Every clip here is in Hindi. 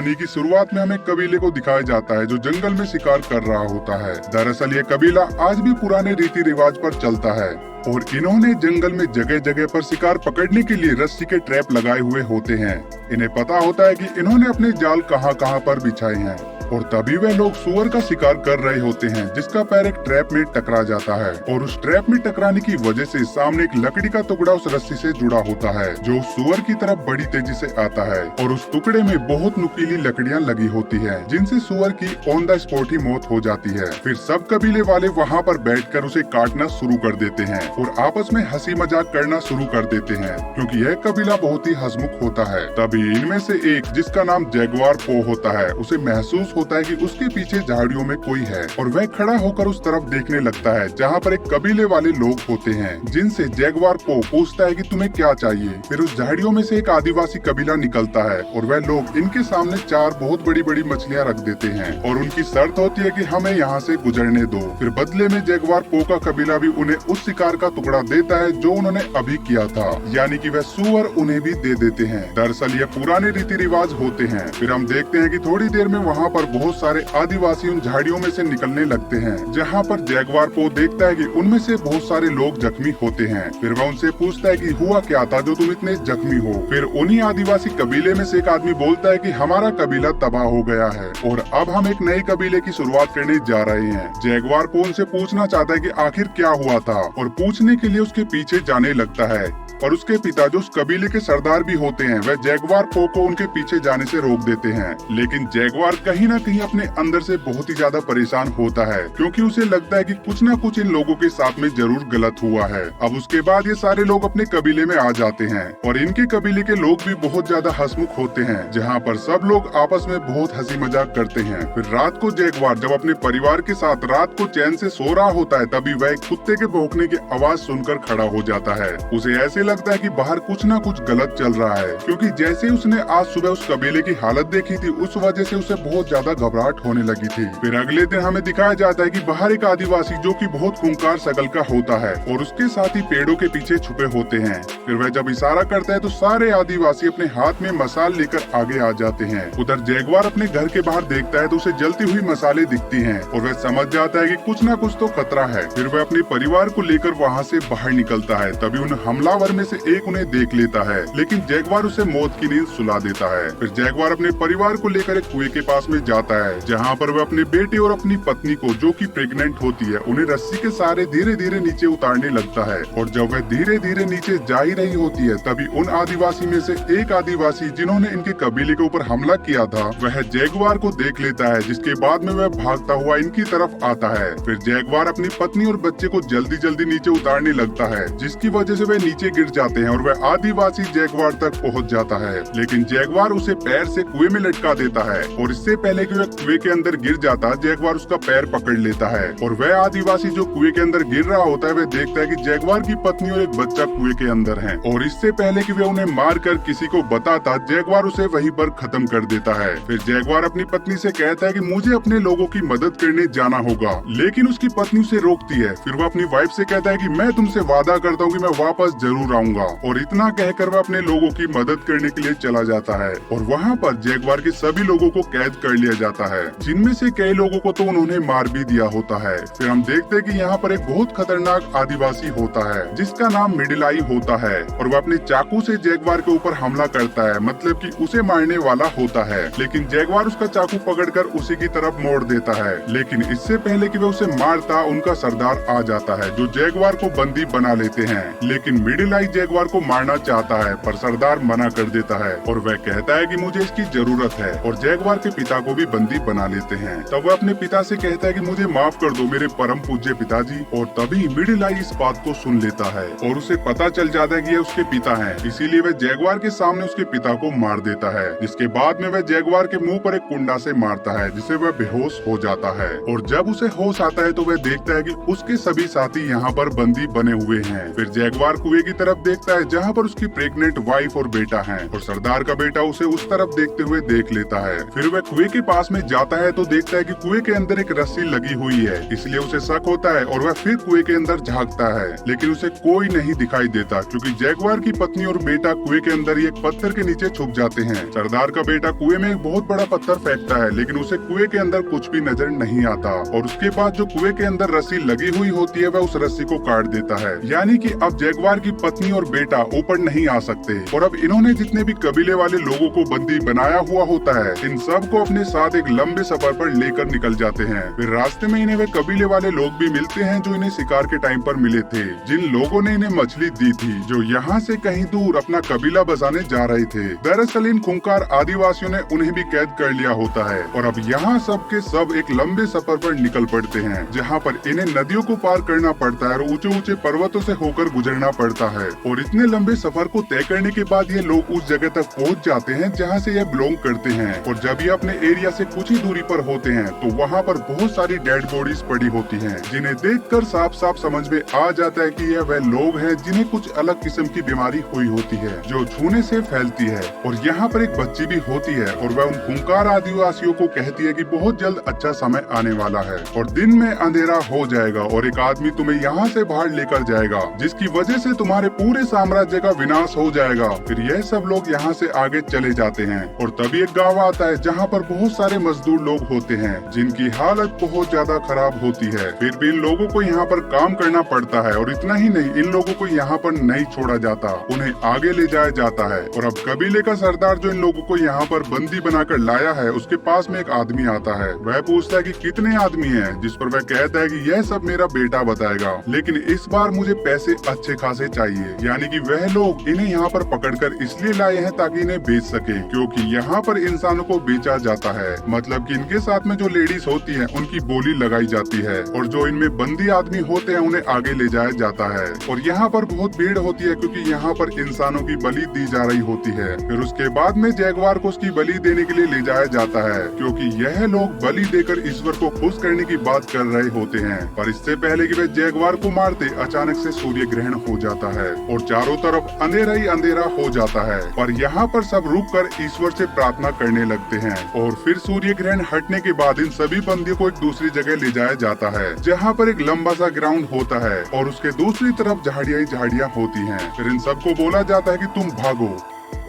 कहानी की शुरुआत में हमें कबीले को दिखाया जाता है जो जंगल में शिकार कर रहा होता है। दरअसल ये कबीला आज भी पुराने रीति रिवाज पर चलता है और इन्होंने जंगल में जगह जगह पर शिकार पकड़ने के लिए रस्सी के ट्रैप लगाए हुए होते हैं। इन्हें पता होता है कि इन्होंने अपने जाल कहां कहां पर बिछाए हैं और तभी वह लोग सुअर का शिकार कर रहे होते हैं जिसका पैर एक ट्रैप में टकरा जाता है और उस ट्रैप में टकराने की वजह से सामने एक लकड़ी का टुकड़ा उस रस्सी से जुड़ा होता है जो उस सुअर की तरफ बड़ी तेजी से आता है और उस टुकड़े में बहुत नुकीली लकड़ियां लगी होती है जिनसे सुअर की ऑन द स्पॉट ही मौत हो जाती है। फिर सब कबीले वाले वहाँ पर बैठकर उसे काटना शुरू कर देते हैं और आपस में हंसी मजाक करना शुरू कर देते हैं क्योंकि यह कबीला बहुत ही हंसमुख होता है। तभी इनमें से एक जिसका नाम जैगुआर पो होता है उसे महसूस होता है कि उसके पीछे झाड़ियों में कोई है और वह खड़ा होकर उस तरफ देखने लगता है जहाँ पर एक कबीले वाले लोग होते हैं जिनसे जैगुआर पो पूछता है कि तुम्हें क्या चाहिए। फिर उस झाड़ियों में से एक आदिवासी कबीला निकलता है और वह लोग इनके सामने 4 बहुत बड़ी बड़ी मछलियाँ रख देते हैं और उनकी शर्त होती है कि हमें यहाँ से गुजरने दो। फिर बदले में जैगुआर पो का कबीला भी उन्हें उस शिकार का टुकड़ा देता है जो उन्होंने अभी किया था, यानी कि वह सुअर उन्हें भी दे देते हैं। दरअसल ये पुराने रीति रिवाज होते हैं। फिर हम देखते हैं कि थोड़ी देर में वहाँ पर बहुत सारे आदिवासी उन झाड़ियों में से निकलने लगते हैं जहाँ पर जैगुआर पो देखता है कि उनमें से बहुत सारे लोग जख्मी होते हैं। फिर वह उनसे पूछता है कि हुआ क्या था जो तुम इतने जख्मी हो। फिर उन्हीं आदिवासी कबीले में से एक आदमी बोलता है कि हमारा कबीला तबाह हो गया है और अब हम एक नए कबीले की शुरुआत करने जा रहे हैं। जैगुआर पो उनसे पूछना चाहता है कि आखिर क्या हुआ था और पूछने के लिए उसके पीछे जाने लगता है और उसके पिता जो उस कबीले के सरदार भी होते हैं वह जैगुआर पो को उनके पीछे जाने से रोक देते हैं। लेकिन जैगुआर कहीं न कहीं अपने अंदर से बहुत ही ज्यादा परेशान होता है क्योंकि उसे लगता है कि कुछ न कुछ इन लोगों के साथ में जरूर गलत हुआ है। अब उसके बाद ये सारे लोग अपने कबीले में आ जाते हैं और इनके कबीले के लोग भी बहुत ज्यादा हंसमुख होते हैं जहाँ पर सब लोग आपस में बहुत हंसी मजाक करते हैं। फिर रात को जैगुआर जब अपने परिवार के साथ रात को चैन से सो रहा होता है तभी वह एक कुत्ते के भौंकने की आवाज सुनकर खड़ा हो जाता है। उसे ऐसे लगता है कि बाहर कुछ ना कुछ गलत चल रहा है क्योंकि जैसे उसने आज सुबह उस कबीले की हालत देखी थी उस वजह से उसे बहुत ज्यादा घबराहट होने लगी थी। फिर अगले दिन हमें दिखाया जाता है कि बाहर एक आदिवासी जो कि बहुत खूंखार शकल का होता है और उसके साथ ही पेड़ों के पीछे छुपे होते हैं। फिर वह जब इशारा करता है तो सारे आदिवासी अपने हाथ में मसाल लेकर आगे आ जाते हैं। उधर जैगुआर अपने घर के बाहर देखता है तो उसे जलती हुई मसाले दिखती हैं और वह समझ जाता है कि कुछ ना कुछ तो खतरा है। फिर वह अपने परिवार को लेकर वहाँ से बाहर निकलता है। तभी उन हमलावर में से एक उन्हें देख लेता है लेकिन जैगुआर उसे मौत की नींद सुला देता है। फिर जैगुआर अपने परिवार को लेकर एक कुएं के पास में जाता है जहाँ पर वह अपने बेटे और अपनी पत्नी को जो कि प्रेग्नेंट होती है उन्हें रस्सी के सहारे धीरे धीरे नीचे उतारने लगता है और जब वह धीरे धीरे नीचे जा ही रही होती है तभी उन आदिवासी में से एक आदिवासी जिन्होंने इनके कबीले के ऊपर हमला किया था वह जैगुआर को देख लेता है जिसके बाद में वह भागता हुआ इनकी तरफ आता है। फिर जैगुआर अपनी पत्नी और बच्चे को जल्दी जल्दी नीचे उतारने लगता है जिसकी वजह से वह नीचे गिर जाते हैं और वह आदिवासी जैगुआर तक पहुंच जाता है। लेकिन जैगुआर उसे पैर से कुएं में लटका देता है और इससे पहले कि वह कुएं के अंदर गिर जाता जैगुआर उसका पैर पकड़ लेता है और वह आदिवासी जो कुएं के अंदर गिर रहा होता है वह देखता है कि जैगुआर की पत्नी और एक बच्चा कुएं के अंदर है और इससे पहले कि वह उन्हें मार कर किसी को बताता जैगुआर उसे वहीं पर खत्म कर देता है। फिर जैगुआर अपनी पत्नी से कहता है कि मुझे अपने लोगों की मदद करने जाना होगा लेकिन उसकी पत्नी उसे रोकती है। फिर वह अपनी वाइफ से कहता है कि मैं तुमसे वादा करता हूँ कि मैं वापस जरूर आऊंगा और इतना कहकर वह अपने लोगों की मदद करने के लिए चला जाता है और वहाँ पर जैगुआर के सभी लोगों को कैद कर लिया जाता है जिनमें से कई लोगों को तो उन्होंने मार भी दिया होता है। फिर हम देखते हैं कि यहाँ पर एक बहुत खतरनाक आदिवासी होता है जिसका नाम मिडिलाई होता है और वह अपने चाकू से जैगुआर के ऊपर हमला करता है, मतलब कि उसे मारने वाला होता है। लेकिन जैगुआर उसका चाकू पकड़कर उसी की तरफ मोड़ देता है। लेकिन इससे पहले कि वह उसे मारता उनका सरदार आ जाता है जो जैगुआर को बंदी बना लेते हैं। लेकिन मिडिलाई जैगुआर को मारना चाहता है पर सरदार मना कर देता है और वह कहता है कि मुझे इसकी जरूरत है और जैगुआर के पिता को भी बंदी बना लेते हैं। तब वह अपने पिता से कहता है कि मुझे माफ कर दो मेरे परम पूज्य पिताजी और तभी मिडिलाई इस बात को सुन लेता है और उसे पता चल जाता है कि ये उसके पिता हैं, इसीलिए वह जैगुआर के सामने उसके पिता को मार देता है। जिसके बाद में वह जैगुआर के मुंह पर एक कुंडा से मारता है जिससे वह बेहोश हो जाता है और जब उसे होश आता है तो वह देखता है कि उसके सभी साथी यहाँ पर बंदी बने हुए हैं। फिर जैगुआर कुएं की तरफ देखता है जहाँ पर उसकी प्रेग्नेंट वाइफ और बेटा है और सरदार का बेटा उसे उस तरफ देखते हुए देख लेता है। फिर वह कुएं के पास में जाता है तो देखता है कि कुएं के अंदर एक रस्सी लगी हुई है, इसलिए उसे शक होता है और वह फिर कुएं के अंदर झांकता है, लेकिन उसे कोई नहीं दिखाई देता क्योंकि जैगवार की पत्नी और बेटा कुएं के अंदर ही एक पत्थर के नीचे छुप जाते हैं। सरदार का बेटा कुएं में एक बहुत बड़ा पत्थर फेंकता है, लेकिन उसे कुएं के अंदर कुछ भी नजर नहीं आता और उसके बाद जो कुएं के अंदर रस्सी लगी हुई होती है वह उस रस्सी को काट देता है। यानी कि अब जैगवार की पत्नी और बेटा ऊपर नहीं आ सकते और अब इन्होंने जितने भी कबीले वाले लोगों को बंदी बनाया हुआ होता है इन सब को अपने साथ एक लंबे सफर पर लेकर निकल जाते हैं। फिर रास्ते में इन्हें वे कबीले वाले लोग भी मिलते हैं जो इन्हें शिकार के टाइम पर मिले थे, जिन लोगों ने इन्हें मछली दी थी, जो यहाँ से कहीं दूर अपना कबीला बसाने जा रहे थे। दरअसल इन खूंखार आदिवासियों ने उन्हें भी कैद कर लिया होता है और अब यहाँ सब के सब एक लंबे सफर पर निकल पड़ते हैं, जहाँ पर इन्हें नदियों को पार करना पड़ता है और ऊंचे ऊंचे पर्वतों से होकर गुजरना पड़ता है। और इतने लंबे सफर को तय करने के बाद ये लोग उस जगह तक पहुँच जाते हैं जहाँ से ये बिलोंग करते हैं। और जब ये अपने एरिया से कुछ ही दूरी पर होते हैं तो वहाँ पर बहुत सारी डेड बॉडीज पड़ी होती हैं, जिन्हें देखकर साफ साफ समझ में आ जाता है कि यह वह लोग हैं जिन्हें कुछ अलग किस्म की बीमारी हुई होती है जो छूने से फैलती है। और यहाँ पर एक बच्ची भी होती है और वह उन खूंखार आदिवासियों को कहती है कि बहुत जल्द अच्छा समय आने वाला है और दिन में अंधेरा हो जाएगा और एक आदमी तुम्हें यहाँ से बाहर लेकर जाएगा, जिसकी वजह से तुम्हारे पूरे साम्राज्य का विनाश हो जाएगा। फिर यह सब लोग यहाँ से आगे चले जाते हैं और तभी एक गाँव आता है जहाँ पर बहुत सारे मजदूर लोग होते हैं जिनकी हालत बहुत ज्यादा खराब होती है। फिर भी इन लोगों को यहाँ पर काम करना पड़ता है और इतना ही नहीं, इन लोगों को यहाँ पर नहीं छोड़ा जाता, उन्हें आगे ले जाया जाता है। और अब कबीले का सरदार जो इन लोगों को यहाँ पर बंदी बनाकर लाया है उसके पास में एक आदमी आता है। वह पूछता है कि कितने आदमी हैं, जिस पर वह कहता है कि यह सब मेरा बेटा बताएगा, लेकिन इस बार मुझे पैसे अच्छे खासे चाहिए। यानी कि वह लोग इन्हें यहाँ पर पकड़कर इसलिए लाए हैं ताकि इन्हें बेच सके, क्योंकि यहाँ पर इंसानों को बेचा जाता है, मतलब कि इनके साथ में जो लेडीज होती हैं उनकी बोली लगाई जाती है और जो इनमें बंदी आदमी होते हैं उन्हें आगे ले जाया जाता है। और यहाँ पर बहुत भीड़ होती है क्योंकि यहाँ पर इंसानों की बलि दी जा रही होती है। फिर उसके बाद में जैगवार को उसकी बलि देने के लिए ले जाया जाता है, क्योंकि यह लोग बलि देकर ईश्वर को खुश करने की बात कर रहे होते हैं। पर इससे पहले कि वे जैगवार को मारते अचानक से सूर्य ग्रहण हो जाता है और चारों तरफ अंधेरा ही अंधेरा हो जाता है। पर यहाँ पर सब रुक कर ईश्वर से प्रार्थना करने लगते हैं और फिर सूर्य ग्रहण हटने के बाद इन सभी बंदियों को एक दूसरी जगह ले जाया जाता है, जहाँ पर एक लंबा सा ग्राउंड होता है और उसके दूसरी तरफ झाड़ियाँ ही झाड़ियाँ होती हैं। फिर इन सबको बोला जाता है कि तुम भागो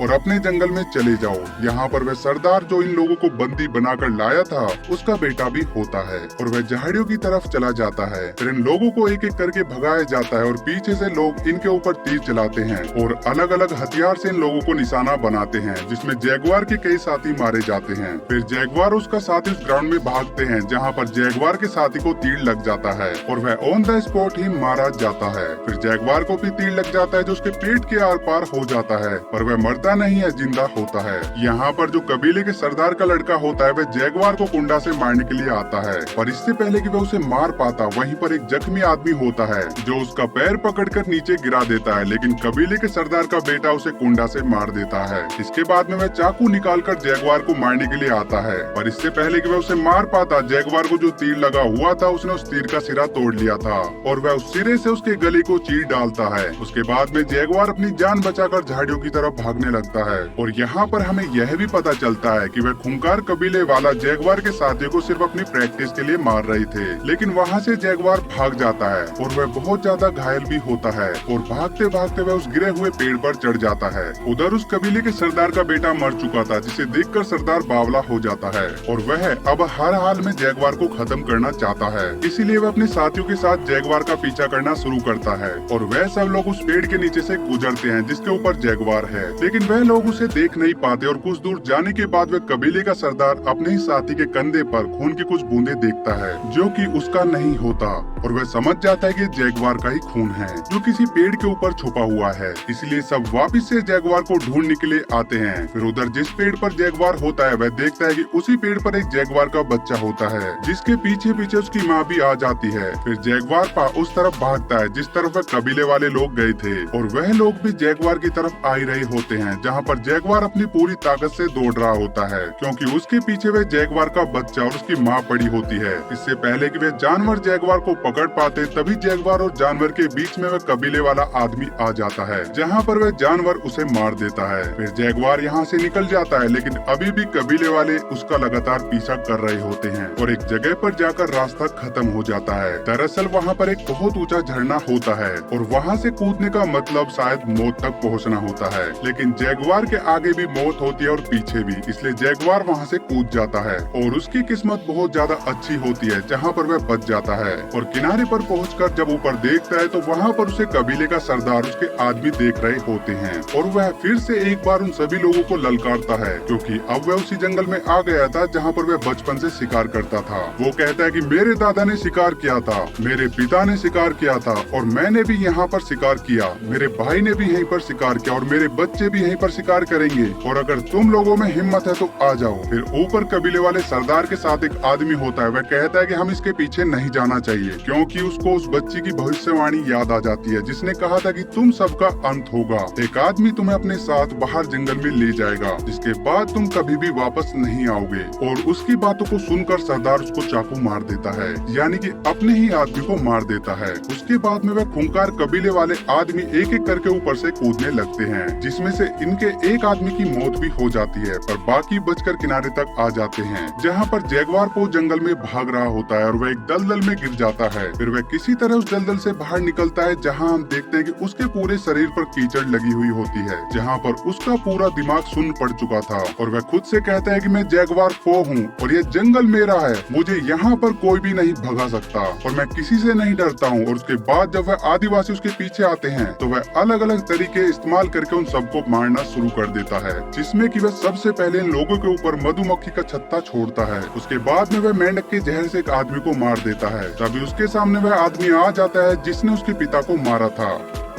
और अपने जंगल में चले जाओ। यहाँ पर वह सरदार जो इन लोगों को बंदी बनाकर लाया था उसका बेटा भी होता है और वह झाड़ियों की तरफ चला जाता है। फिर इन लोगों को एक एक करके भगाया जाता है और पीछे से लोग इनके ऊपर तीर चलाते हैं और अलग अलग हथियार से इन लोगों को निशाना बनाते हैं, जिसमें जैगवार के कई साथी मारे जाते हैं। फिर जैगवार उसका साथी उस ग्राउंड में भागते हैं जहाँ पर जैगवार के साथी को तीर लग जाता है और वह ऑन द स्पॉट ही मारा जाता है। फिर जैगवार को भी तीर लग जाता है जो उसके पेट के आर पार हो जाता है, पर वह मरता नहीं है, जिंदा होता है। यहाँ पर जो कबीले के सरदार का लड़का होता है वह जैगवार को कुंडा से मारने के लिए आता है, पर इससे पहले कि वह उसे मार पाता वहीं पर एक जख्मी आदमी होता है जो उसका पैर पकड़कर नीचे गिरा देता है, लेकिन कबीले के सरदार का बेटा उसे कुंडा से मार देता है। इसके बाद में वह चाकू निकालकर जैगवार को मारने के लिए आता है, पर इससे पहले कि वह उसे मार पाता जैगवार को जो तीर लगा हुआ था उसने उस तीर का सिरा तोड़ लिया था और वह उस सिरे से उसके गले को चीर डालता है। उसके बाद में जैगवार अपनी जान बचाकर झाड़ियों की तरफ भागने लगता है और यहाँ पर हमें यह भी पता चलता है कि वह खूंखार कबीले वाला जैगवार के साथियों को सिर्फ अपनी प्रैक्टिस के लिए मार रहे थे, लेकिन वहाँ से जैगवार भाग जाता है और वह बहुत ज्यादा घायल भी होता है और भागते भागते वह उस गिरे हुए पेड़ पर चढ़ जाता है। उधर उस कबीले के सरदार का बेटा मर चुका था, जिसे देखकर सरदार बावला हो जाता है और वह अब हर हाल में जैगवार को खत्म करना चाहता है। इसीलिए वह अपने साथियों के साथ जैगवार का पीछा करना शुरू करता है और वह सब लोग उस पेड़ के नीचे से गुजरते हैं जिसके ऊपर जैगवार है, लेकिन वह लोग उसे देख नहीं पाते और कुछ दूर जाने के बाद वह कबीले का सरदार अपने ही साथी के कंधे पर खून की कुछ बूंदे देखता है जो कि उसका नहीं होता और वह समझ जाता है कि जैगवार का ही खून है जो किसी पेड़ के ऊपर छुपा हुआ है। इसलिए सब वापस से जैगवार को ढूंढने के लिए आते हैं। फिर उधर जिस पेड़ पर जैगवार होता है वह देखता है कि उसी पेड़ पर एक जैगवार का बच्चा होता है जिसके पीछे पीछे उसकी माँ भी आ जाती है। फिर जैगवार उस तरफ भागता है जिस तरफ वह कबीले वाले लोग गए थे और वह लोग भी जैगवार की तरफ आ ही रहे होते हैं। हैं, जहाँ पर जैगवार अपनी पूरी ताकत से दौड़ रहा होता है, क्योंकि उसके पीछे वह जैगवार का बच्चा और उसकी माँ पड़ी होती है। इससे पहले कि वे जानवर जैगवार को पकड़ पाते, तभी जैगवार और जानवर के बीच में वह कबीले वाला आदमी आ जाता है, जहाँ पर वह जानवर उसे मार देता है। फिर जैगवार यहाँ से निकल जाता है, लेकिन अभी भी कबीले वाले उसका लगातार पीछा कर रहे होते हैं और एक जगह पर जाकर रास्ता खत्म हो जाता है। दरअसल वहाँ पर एक बहुत ऊंचा झरना होता है और वहाँ से कूदने का मतलब शायद मौत तक पहुँचना होता है, लेकिन जैगवार के आगे भी मौत होती है और पीछे भी, इसलिए जैगवार वहाँ से कूद जाता है और उसकी किस्मत बहुत ज्यादा अच्छी होती है, जहाँ पर वह बच जाता है। और किनारे पर पहुंचकर जब ऊपर देखता है तो वहाँ पर उसे कबीले का सरदार उसके आदमी देख रहे होते हैं और वह फिर से एक बार उन सभी लोगों को ललकारता है, क्योंकि अब वह उसी जंगल में आ गया था जहाँ पर वह बचपन से शिकार करता था। वो कहता है कि मेरे दादा ने शिकार किया था, मेरे पिता ने शिकार किया था और मैंने भी यहाँ पर शिकार किया, मेरे भाई ने भी यहीं पर शिकार किया और मेरे बच्चे भी यहीं पर शिकार करेंगे, और अगर तुम लोगों में हिम्मत है तो आ जाओ। फिर ऊपर कबीले वाले सरदार के साथ एक आदमी होता है, वह कहता है कि हम इसके पीछे नहीं जाना चाहिए, क्योंकि उसको उस बच्ची की भविष्यवाणी याद आ जाती है जिसने कहा था कि तुम सबका अंत होगा, एक आदमी तुम्हें अपने साथ बाहर जंगल में ले जाएगा, जिसके बाद तुम कभी भी वापस नहीं आओगे। और उसकी बातों को सुनकर सरदार उसको चाकू मार देता है, यानी कि अपने ही आदमी को मार देता है। उसके बाद में वह खूंखार कबीले वाले आदमी एक एक करके ऊपर से कूदने लगते हैं, जिसमें से इनके एक आदमी की मौत भी हो जाती है, पर बाकी बचकर किनारे तक आ जाते हैं, जहाँ पर जैगवार को जंगल में भाग रहा होता है और वह एक दलदल में गिर जाता है। फिर वह किसी तरह उस दलदल से बाहर निकलता है, जहाँ हम देखते हैं कि उसके पूरे शरीर पर कीचड़ लगी हुई होती है, जहाँ पर उसका पूरा दिमाग सुन्न पड़ चुका था और वह खुद से कहता है कि मैं जैगवार को हूँ और ये जंगल मेरा है, मुझे यहाँ पर कोई भी नहीं भगा सकता और मैं किसी से नहीं डरता हूँ। और उसके बाद जब वह आदिवासी उसके पीछे आते हैं तो वह अलग अलग तरीके इस्तेमाल करके उन सबको मारना शुरू कर देता है, जिसमें कि वह सबसे पहले इन लोगों के ऊपर मधुमक्खी का छत्ता छोड़ता है। उसके बाद में वह मेंढक के जहर से एक आदमी को मार देता है। तभी उसके सामने वह आदमी आ जाता है जिसने उसके पिता को मारा था,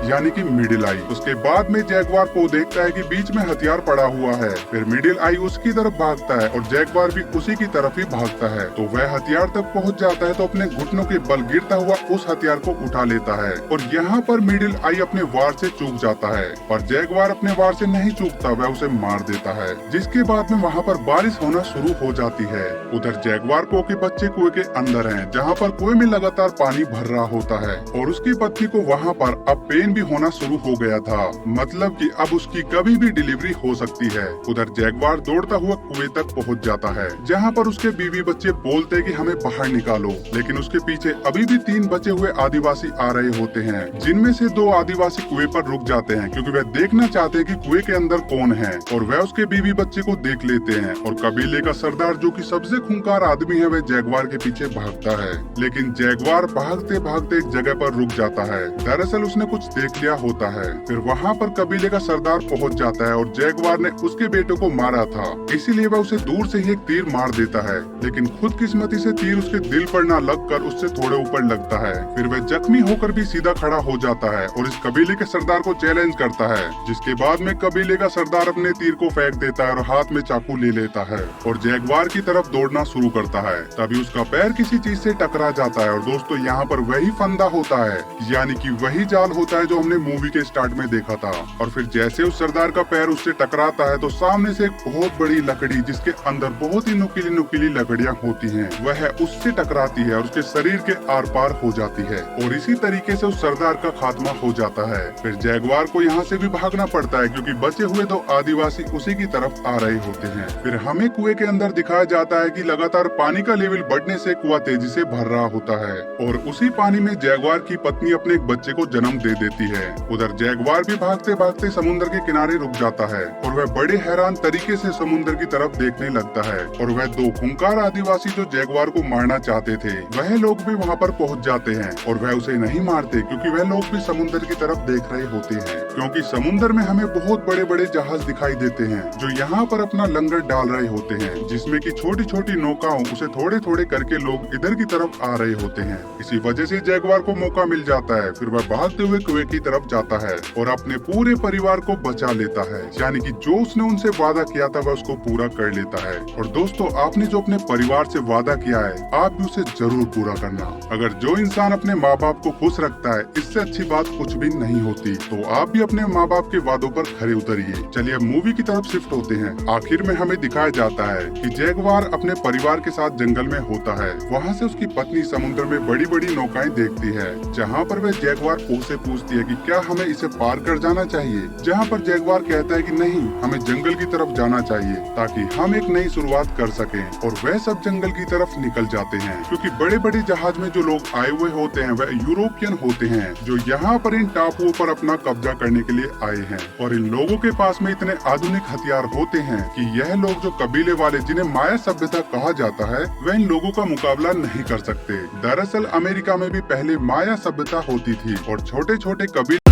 यानी कि मिडिल आई। उसके बाद में जैगवार को देखता है कि बीच में हथियार पड़ा हुआ है। फिर मिडिल आई उसकी तरफ भागता है और जैगवार भी उसी की तरफ ही भागता है। तो वह हथियार तक पहुंच जाता है तो अपने घुटनों के बल गिरता हुआ उस हथियार को उठा लेता है और यहाँ पर मिडिल आई अपने वार से चूक जाता है, पर जैगवार अपने वार से नहीं चूकता, वह उसे मार देता है। जिसके बाद में वहाँ पर बारिश होना शुरू हो जाती है। उधर जैगवार को के बच्चे कुएं के अंदर हैं, जहाँ पर कुएं में लगातार पानी भर रहा होता है और उसकी पत्नी को वहाँ पर अब पेन भी होना शुरू हो गया था, मतलब कि अब उसकी कभी भी डिलीवरी हो सकती है। उधर जैगवार दौड़ता हुआ कुएं तक पहुंच जाता है, जहां पर उसके बीवी बच्चे बोलते हैं कि हमें बाहर निकालो, लेकिन उसके पीछे अभी भी 3 बचे हुए आदिवासी आ रहे होते हैं, जिनमें से 2 आदिवासी कुएं पर रुक जाते हैं क्योंकि वह देखना चाहते हैं कि कुएं के अंदर कौन है, और वह उसके बीवी बच्चे को देख लेते हैं। और कबीले का सरदार, जो कि सबसे खूंखार आदमी है, वह जैगवार के पीछे भागता है, लेकिन जैगवार भागते भागते एक जगह पर रुक जाता है। दरअसल उसने कुछ देख लिया होता है। फिर वहाँ पर कबीले का सरदार पहुँच जाता है और जैगवार ने उसके बेटे को मारा था, इसीलिए वह उसे दूर से ही एक तीर मार देता है, लेकिन खुद किस्मती से तीर उसके दिल पर न लगकर उससे थोड़े ऊपर लगता है। फिर वह जख्मी होकर भी सीधा खड़ा हो जाता है और इस कबीले के सरदार को चैलेंज करता है, जिसके बाद में कबीले का सरदार अपने तीर को फेंक देता है और हाथ में चाकू ले लेता है और जैगवार की तरफ दौड़ना शुरू करता है। तभी उसका पैर किसी चीज से टकरा जाता है और दोस्तों यहाँ पर वही फंदा होता है, यानी कि वही जाल होता है जो हमने मूवी के स्टार्ट में देखा था। और फिर जैसे उस सरदार का पैर उससे टकराता है तो सामने से एक बहुत बड़ी लकड़ी, जिसके अंदर बहुत ही नुकीली नुकीली लकड़ियां होती हैं, वह उससे टकराती है और उसके शरीर के आर पार हो जाती है और इसी तरीके से उस सरदार का खात्मा हो जाता है। फिर जैगवार को यहाँ से भी भागना पड़ता है क्योंकि बचे हुए 2 आदिवासी उसी की तरफ आ रहे होते हैं। फिर हमें कुएं के अंदर दिखाया जाता है कि लगातार पानी का लेवल बढ़ने से कुआं तेजी से भर रहा होता है और उसी पानी में जैगवार की पत्नी अपने एक बच्चे को जन्म दे देती है। उधर जैगवार भी भागते भागते समुद्र के किनारे रुक जाता है और वह बड़े हैरान तरीके से समुद्र की तरफ देखने लगता है और वह 2 खूंखार आदिवासी जो जैगवार को मारना चाहते थे, वह लोग भी वहाँ पर पहुँच जाते हैं और वह उसे नहीं मारते क्योंकि वह लोग भी समुद्र की तरफ देख रहे होते हैं, क्योंकि समुद्र में हमें बहुत बड़े बड़े जहाज दिखाई देते हैं जो यहाँ पर अपना लंगर डाल रहे होते हैं, जिसमें कि छोटी छोटी नौकाओं उसे थोड़े थोड़े करके लोग इधर की तरफ आ रहे होते हैं। इसी वजह से जैगवार को मौका मिल जाता है। फिर वह भागते हुए कुएं की तरफ जाता है और अपने पूरे परिवार को बचा लेता है। यानी कि जो उसने उनसे वादा किया था वह उसको पूरा कर लेता है। और दोस्तों, आपने जो अपने परिवार से वादा किया है आप भी उसे जरूर पूरा करना। अगर जो इंसान अपने माँ बाप को खुश रखता है, इससे अच्छी बात कुछ भी नहीं होती। तो आप भी अपने माँ बाप के वादों पर खरे उतरिए। चलिए अब मूवी की तरफ शिफ्ट होते हैं। आखिर में हमें दिखाया जाता है कि जैगवार अपने परिवार के साथ जंगल में होता है। वहाँ से उसकी पत्नी समुद्र में बड़ी बड़ी नौकाएं देखती है, जहाँ पर वह जैगवार पो से पूछती है कि क्या हमें इसे पार कर जाना चाहिए। जहाँ पर जैगवार कहता है कि नहीं, हमें जंगल की तरफ जाना चाहिए ताकि हम एक नई शुरुआत कर सकें। और वह सब जंगल की तरफ निकल जाते हैं, क्योंकि बड़े बड़े जहाज में जो लोग आए हुए होते हैं वह यूरोपियन होते हैं, जो यहाँ पर इन टापुओं पर अपना कब्जा करने के लिए आए हैं। और इन लोगों के पास में इतने आधुनिक हथियार होते हैं कि यह लोग जो कबीले वाले जिन्हें माया सभ्यता कहा जाता है वह इन लोगों का मुकाबला नहीं कर सकते। दरअसल अमेरिका में भी पहले माया सभ्यता होती थी और छोटे छोटे कबीले